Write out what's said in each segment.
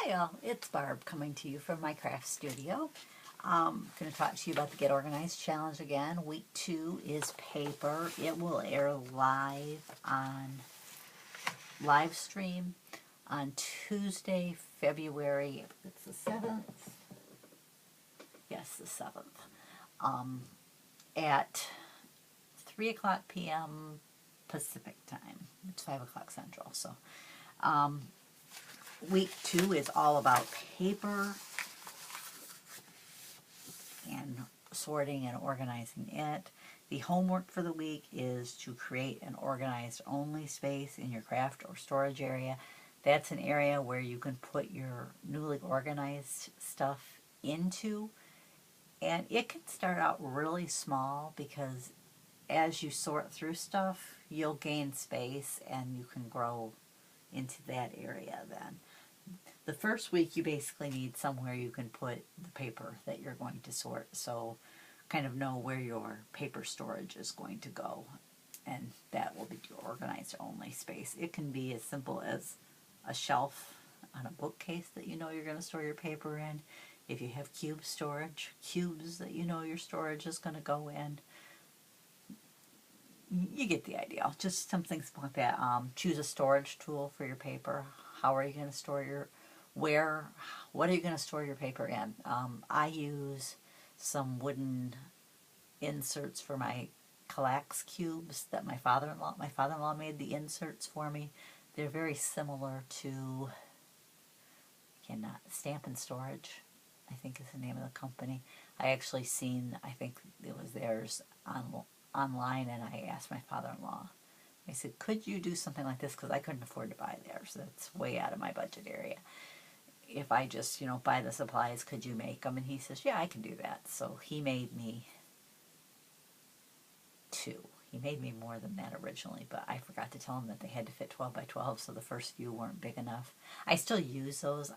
Hi all, it's Barb coming to you from my craft studio. I'm going to talk to you about the Get Organized Challenge again. Week 2 is paper. It will air live stream on Tuesday, February, it's the 7th? Yes, the 7th. At 3 o'clock p.m. Pacific time. It's 5 o'clock Central. So, week 2 is all about paper and sorting and organizing it. The homework for the week is to create an organized only space in your craft or storage area. That's an area where you can put your newly organized stuff into, and it can start out really small because as you sort through stuff, you'll gain space and you can grow into that area then. The first week you basically need somewhere you can put the paper that you're going to sort, so kind of know where your paper storage is going to go, and that will be your organized only space. It can be as simple as a shelf on a bookcase that you know you're going to store your paper in. If you have cube storage, cubes that you know your storage is going to go in. You get the idea. Just some things like that. Choose a storage tool for your paper. How are you going to store your what are you going to store your paper in? I use some wooden inserts for my Kallax cubes that my father-in-law made the inserts for me. They're very similar to Stamp and Storage, I think is the name of the company. I actually seen, I think it was theirs online, and I asked my father-in-law. I said, could you do something like this? Because I couldn't afford to buy theirs. That's way out of my budget area. If I just, buy the supplies, could you make them? And he says, yeah, I can do that. So he made me 2. He made me more than that originally, but I forgot to tell him that they had to fit 12 by 12, so the first few weren't big enough. I still use those,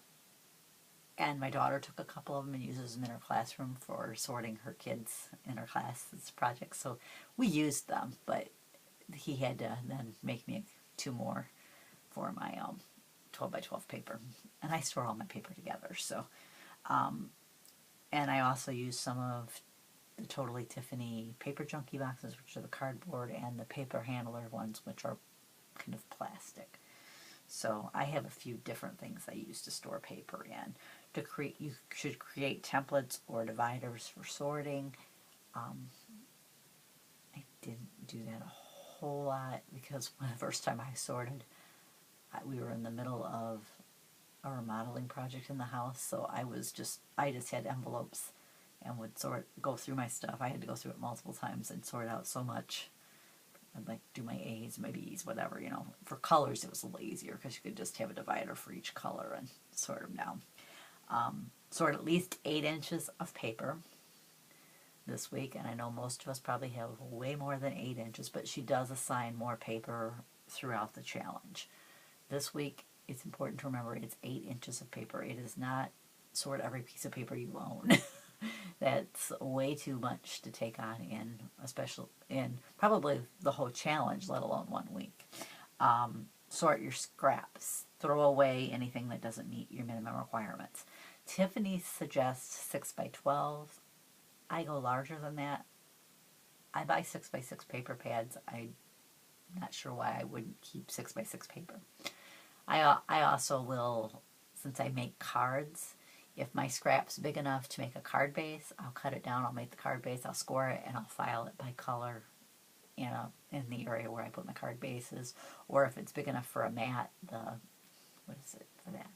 and my daughter took a couple of them and uses them in her classroom for sorting her kids in her class's projects, so we used them, but he had to then make me 2 more for my 12 by 12 paper, and I store all my paper together. So, and I also use some of the Totally Tiffany paper junkie boxes, which are the cardboard, and the paper handler ones, which are kind of plastic. So I have a few different things I use to store paper in. You should create templates or dividers for sorting. I didn't do that a whole lot because when the first time I sorted, we were in the middle of a remodeling project in the house, so I just had envelopes and would go through my stuff. I had to go through it multiple times and sort out so much. I'd like do my A's, my B's, whatever, For colors, it was a little easier because you could just have a divider for each color and sort them down. Sort at least 8 inches of paper this week, and I know most of us probably have way more than 8 inches, but she does assign more paper throughout the challenge. This week, it's important to remember it's 8 inches of paper. It is not sort every piece of paper you own. That's way too much to take on in probably the whole challenge, let alone 1 week. Sort your scraps. Throw away anything that doesn't meet your minimum requirements. Tiffany suggests 6 by 12. I go larger than that. I buy 6 by 6 paper pads. I'm not sure why I wouldn't keep 6 by 6 paper. I also will, since I make cards, if my scrap's big enough to make a card base, I'll cut it down, I'll make the card base, I'll score it, and I'll file it by color in the area where I put my card bases. Or if it's big enough for a mat, what is it for that?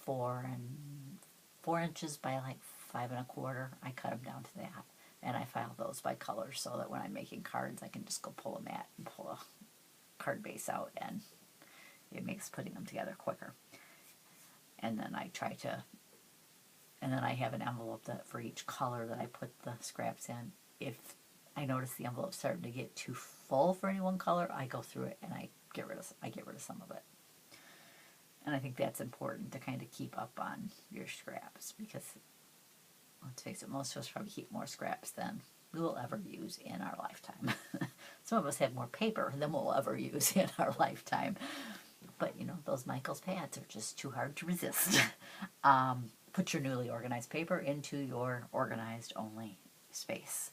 4 inches by like 5 1/4, I cut them down to that. And I file those by color so that when I'm making cards, I can just go pull a mat and pull a card base out, and it makes putting them together quicker. And then I have an envelope that for each color that I put the scraps in. If I notice the envelope's starting to get too full for any one color, I go through it and I get rid of some of it. And I think that's important to kind of keep up on your scraps because, let's face it, most of us probably keep more scraps than we will ever use in our lifetime. Some of us have more paper than we'll ever use in our lifetime. But you know, those Michaels pads are just too hard to resist. Put your newly organized paper into your organized only space.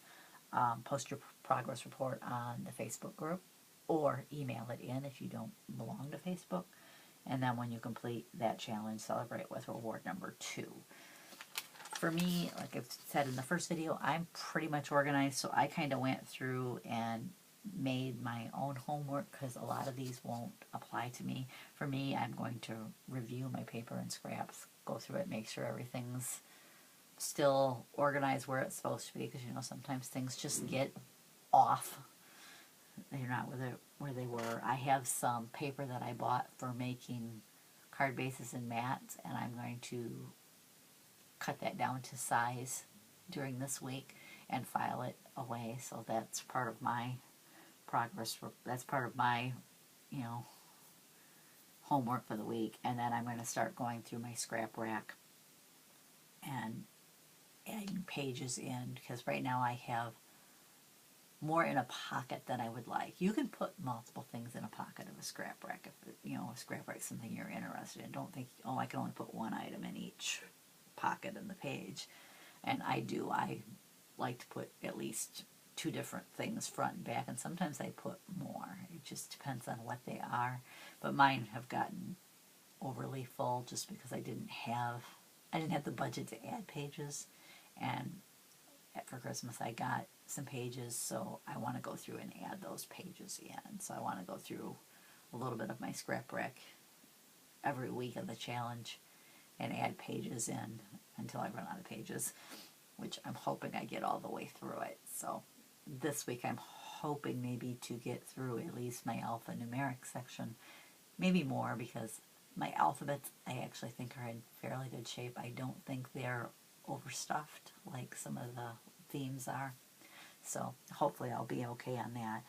Post your progress report on the Facebook group or email it in if you don't belong to Facebook. And then when you complete that challenge, celebrate with reward number 2. For me, like I've said in the first video, I'm pretty much organized, so I kind of went through and made my own homework because a lot of these won't apply to me. For me, I'm going to review my paper and scraps, go through it, make sure everything's still organized where it's supposed to be, because you know sometimes things just get off. They're not where they were. I have some paper that I bought for making card bases and mats, and I'm going to cut that down to size during this week and file it away. So that's part of my progress. That's part of my, you know, homework for the week. And then I'm going to start going through my scrap rack and adding pages in, because right now I have more in a pocket than I would like. You can put multiple things in a pocket of a scrap rack if you know a scrap rack is something you're interested in. Don't think, oh, I can only put one item in each pocket in the page. And I do. I like to put at least 2 different things front and back, and sometimes I put more. It just depends on what they are. But mine have gotten overly full just because I didn't have the budget to add pages, and for Christmas I got some pages, so I want to go through and add those pages in. So I want to go through a little bit of my scrap rack every week of the challenge and add pages in until I run out of pages, which I'm hoping I get all the way through it. So this week I'm hoping maybe to get through at least my alphanumeric section, maybe more, because my alphabets I actually think are in fairly good shape. I don't think they're overstuffed like some of the themes are. So hopefully I'll be okay on that.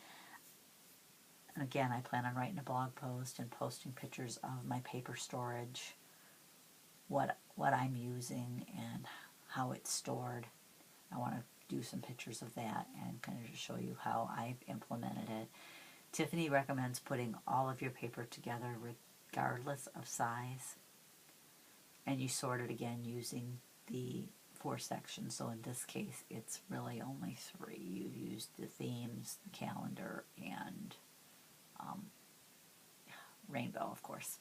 And again, I plan on writing a blog post and posting pictures of my paper storage, what I'm using and how it's stored. I want to do some pictures of that and kind of just show you how I've implemented it. Tiffany recommends putting all of your paper together regardless of size, and you sort it again using the 4 sections. So in this case, it's really only 3. You used the themes, the calendar, and rainbow, of course.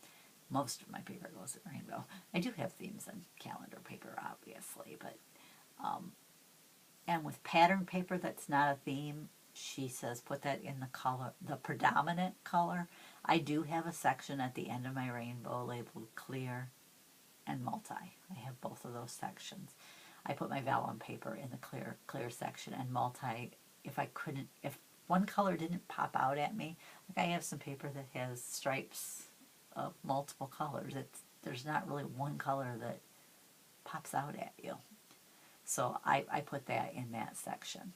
Most of my paper goes in rainbow. I do have themes and calendar paper, obviously, but and with pattern paper that's not a theme, she says put that in the color, the predominant color. I do have a section at the end of my rainbow labeled clear and multi. I have both of those sections. I put my vellum paper in the clear section, and multi, if one color didn't pop out at me, like I have some paper that has stripes of multiple colors. There's not really one color that pops out at you. So I put that in that section.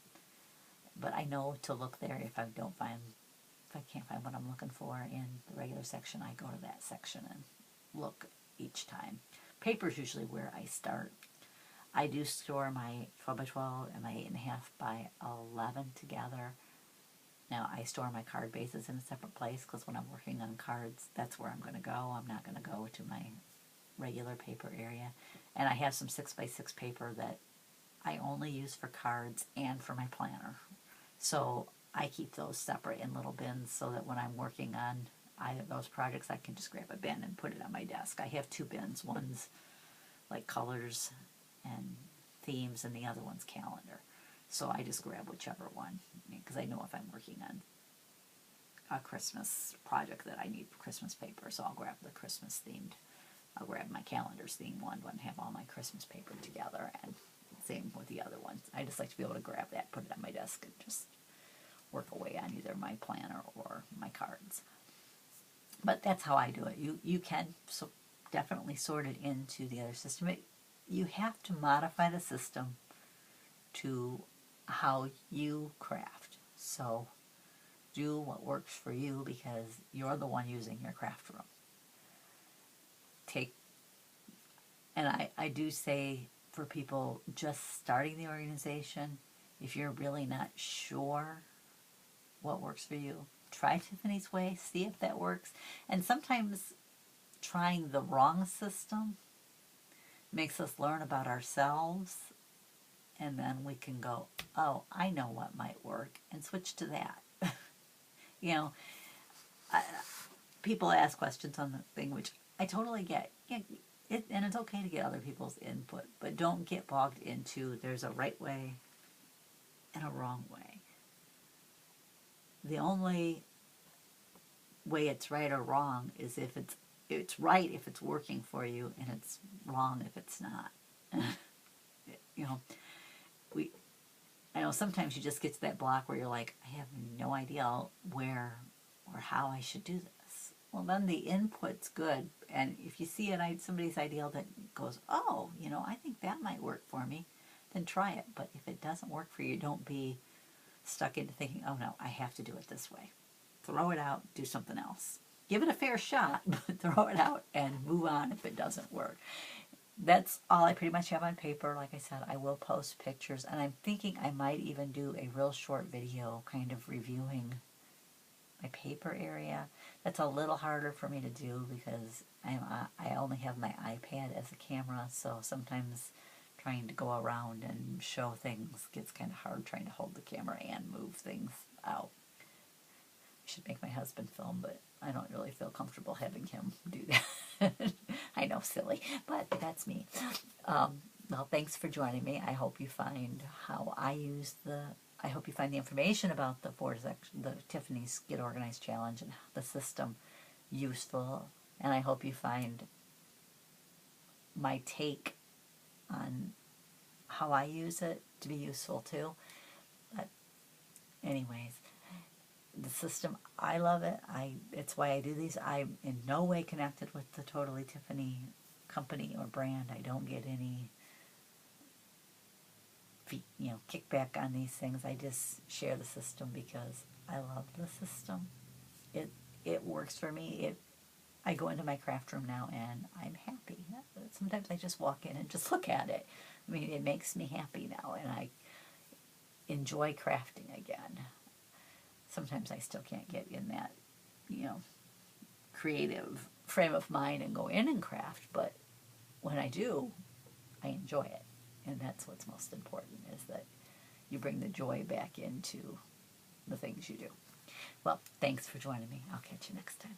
But I know to look there if I can't find what I'm looking for in the regular section, I go to that section and look each time. Paper is usually where I start. I do store my 12 by 12 and my 8.5 by 11 together. Now I store my card bases in a separate place because when I'm working on cards, that's where I'm going to go. I'm not going to go to my regular paper area. And I have some 6 by 6 paper that I only use for cards and for my planner. So I keep those separate in little bins so that when I'm working on either of those projects, I can just grab a bin and put it on my desk. I have 2 bins. One's like colors and themes, and the other one's calendar. So I just grab whichever one, because I know if I'm working on a Christmas project that I need Christmas paper, so I'll grab the Christmas themed. I'll grab my calendar's themed one and have all my Christmas paper together, and same with the other ones. I just like to be able to grab that, put it on my desk, and just work away on either my planner or my cards. But that's how I do it. You can definitely sort it into the other system. You have to modify the system to how you craft. So do what works for you, because you're the one using your craft room. And I do say for people just starting the organization, if you're really not sure what works for you, try Tiffany's way, see if that works. And sometimes trying the wrong system makes us learn about ourselves, and then we can go, oh, I know what might work, and switch to that. You know, people ask questions on the thing, which I totally get. Yeah, and it's okay to get other people's input, but don't get bogged into there's a right way and a wrong way. The only way it's right or wrong is if it's right if it's working for you, and it's wrong if it's not. You know, I know sometimes you just get to that block where you're like, I have no idea where or how I should do this. Well, then the input's good, and if you see somebody's ideal that goes, oh, I think that might work for me, then try it. But if it doesn't work for you, don't be stuck into thinking, oh no, I have to do it this way. Throw it out, do something else. Give it a fair shot, but throw it out and move on if it doesn't work. That's all I pretty much have on paper. Like I said, I will post pictures, and I'm thinking I might even do a real short video kind of reviewing my paper area. That's a little harder for me to do because I only have my iPad as a camera, so sometimes trying to go around and show things gets kind of hard, trying to hold the camera and move things out. I should make my husband film, but I don't really feel comfortable having him do that. I know, silly, but that's me. Well, thanks for joining me. I hope you find I hope you find the information about the Tiffany's Get Organized Challenge and the system useful, and I hope you find my take on how I use it to be useful too. But anyways, the system, I love it. It's why I do these. I'm in no way connected with the Totally Tiffany company or brand. I don't get any kickback on these things. I just share the system because I love the system. It works for me. I go into my craft room now and I'm happy. Sometimes I just walk in and just look at it. I mean, it makes me happy now, and I enjoy crafting again. Sometimes I still can't get in that, creative frame of mind and go in and craft, but when I do, I enjoy it. And that's what's most important, is that you bring the joy back into the things you do. Well, thanks for joining me. I'll catch you next time.